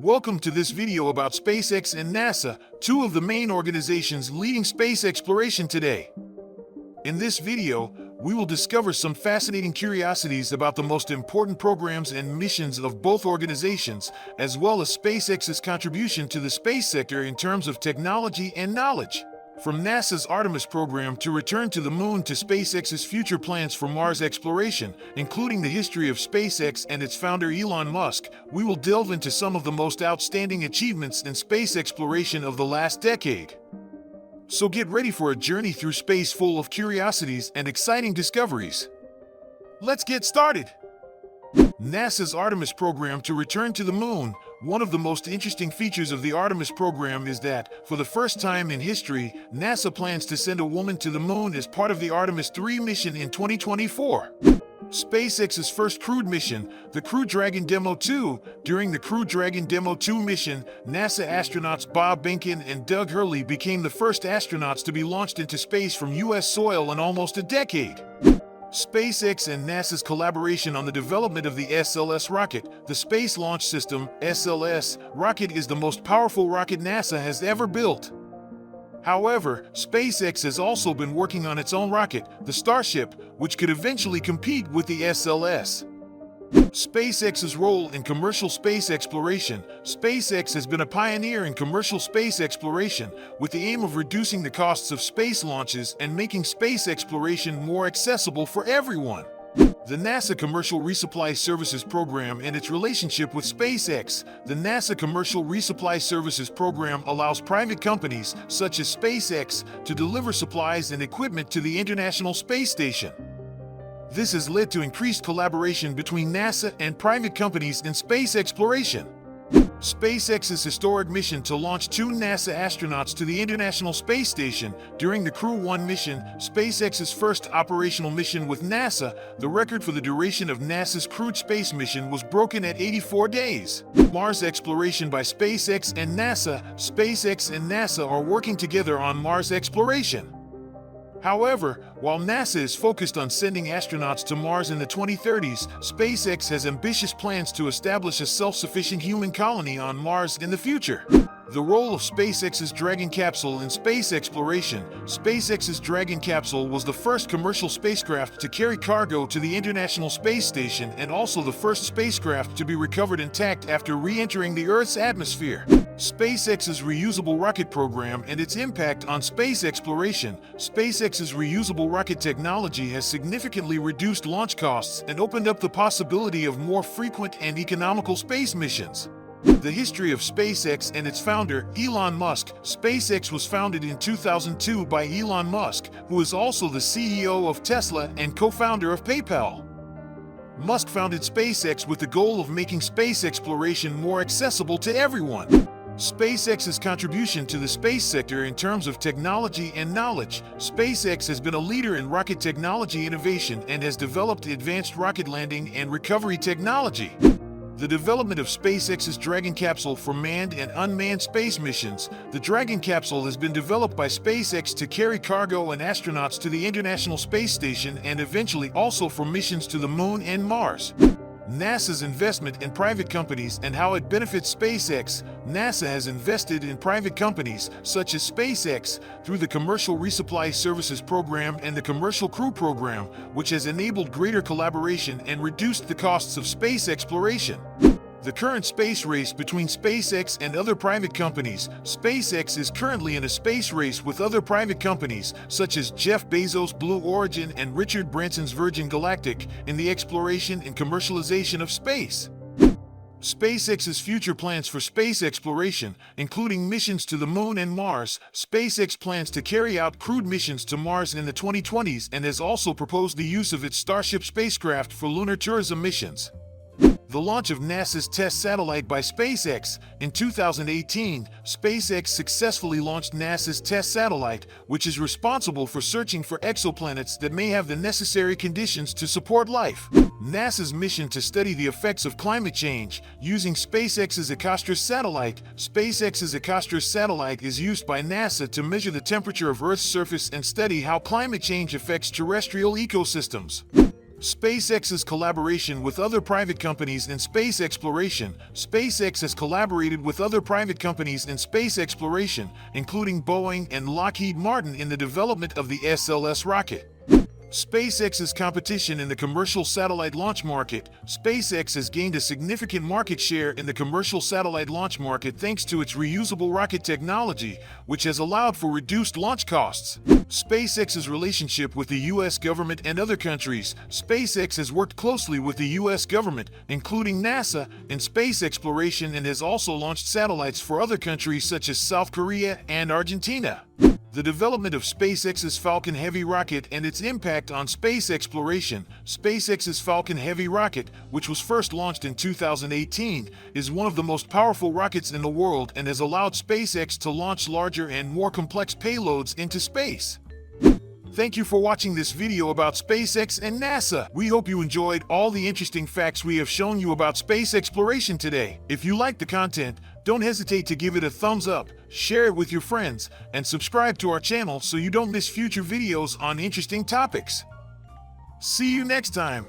Welcome to this video about SpaceX and NASA, two of the main organizations leading space exploration today. In this video, we will discover some fascinating curiosities about the most important programs and missions of both organizations, as well as SpaceX's contribution to the space sector in terms of technology and knowledge. From NASA's Artemis program to return to the moon to SpaceX's future plans for Mars exploration, including the history of SpaceX and its founder Elon Musk, we will delve into some of the most outstanding achievements in space exploration of the last decade. So get ready for a journey through space full of curiosities and exciting discoveries. Let's get started! NASA's Artemis program to return to the moon. One of the most interesting features of the Artemis program is that, for the first time in history, NASA plans to send a woman to the moon as part of the Artemis 3 mission in 2024. SpaceX's first crewed mission, the Crew Dragon Demo 2. During the Crew Dragon Demo 2 mission, NASA astronauts Bob Behnken and Doug Hurley became the first astronauts to be launched into space from U.S. soil in almost a decade. SpaceX and NASA's collaboration on the development of the SLS rocket, the Space Launch System, SLS, rocket is the most powerful rocket NASA has ever built. However, SpaceX has also been working on its own rocket, the Starship, which could eventually compete with the SLS. SpaceX's role in commercial space exploration. SpaceX has been a pioneer in commercial space exploration, with the aim of reducing the costs of space launches and making space exploration more accessible for everyone. The NASA Commercial Resupply Services Program and its relationship with SpaceX. The NASA Commercial Resupply Services Program allows private companies, such as SpaceX, to deliver supplies and equipment to the International Space Station. This has led to increased collaboration between NASA and private companies in space exploration. SpaceX's historic mission to launch 2 NASA astronauts to the International Space Station. During the Crew 1 mission, SpaceX's first operational mission with NASA, the record for the duration of NASA's crewed space mission was broken at 84 days. Mars exploration by SpaceX and NASA. SpaceX and NASA are working together on Mars exploration. However, while NASA is focused on sending astronauts to Mars in the 2030s, SpaceX has ambitious plans to establish a self-sufficient human colony on Mars in the future. The role of SpaceX's Dragon capsule in space exploration. SpaceX's Dragon capsule was the first commercial spacecraft to carry cargo to the International Space Station and also the first spacecraft to be recovered intact after re-entering the Earth's atmosphere. SpaceX's reusable rocket program and its impact on space exploration. SpaceX's reusable rocket technology has significantly reduced launch costs and opened up the possibility of more frequent and economical space missions. The history of SpaceX and its founder, Elon Musk. SpaceX was founded in 2002 by Elon Musk, who is also the CEO of Tesla and co-founder of PayPal. Musk founded SpaceX with the goal of making space exploration more accessible to everyone. SpaceX's contribution to the space sector in terms of technology and knowledge. SpaceX has been a leader in rocket technology innovation and has developed advanced rocket landing and recovery technology. The development of SpaceX's Dragon capsule for manned and unmanned space missions. The Dragon capsule has been developed by SpaceX to carry cargo and astronauts to the International Space Station and eventually also for missions to the Moon and Mars. NASA's investment in private companies and how it benefits SpaceX. NASA has invested in private companies, such as SpaceX, through the Commercial Resupply Services Program and the Commercial Crew Program, which has enabled greater collaboration and reduced the costs of space exploration. The current space race between SpaceX and other private companies. SpaceX is currently in a space race with other private companies, such as Jeff Bezos' Blue Origin and Richard Branson's Virgin Galactic, in the exploration and commercialization of space. SpaceX's future plans for space exploration, including missions to the Moon and Mars. SpaceX plans to carry out crewed missions to Mars in the 2020s and has also proposed the use of its Starship spacecraft for lunar tourism missions. The launch of NASA's test satellite by SpaceX. In 2018, SpaceX successfully launched NASA's test satellite, which is responsible for searching for exoplanets that may have the necessary conditions to support life. NASA's mission to study the effects of climate change, using SpaceX's Ecostris satellite. SpaceX's Ecostris satellite is used by NASA to measure the temperature of Earth's surface and study how climate change affects terrestrial ecosystems. SpaceX's collaboration with other private companies in space exploration. SpaceX has collaborated with other private companies in space exploration, including Boeing and Lockheed Martin in the development of the SLS rocket. SpaceX's competition in the commercial satellite launch market. SpaceX has gained a significant market share in the commercial satellite launch market thanks to its reusable rocket technology, which has allowed for reduced launch costs. SpaceX's relationship with the U.S. government and other countries. SpaceX has worked closely with the U.S. government, including NASA, in space exploration and has also launched satellites for other countries such as South Korea and Argentina. The development of SpaceX's Falcon Heavy rocket and its impact on space exploration. SpaceX's Falcon Heavy rocket, which was first launched in 2018, is one of the most powerful rockets in the world and has allowed SpaceX to launch larger and more complex payloads into space. Thank you for watching this video about SpaceX and NASA. We hope you enjoyed all the interesting facts we have shown you about space exploration today. If you liked the content, don't hesitate to give it a thumbs up, share it with your friends, and subscribe to our channel so you don't miss future videos on interesting topics. See you next time.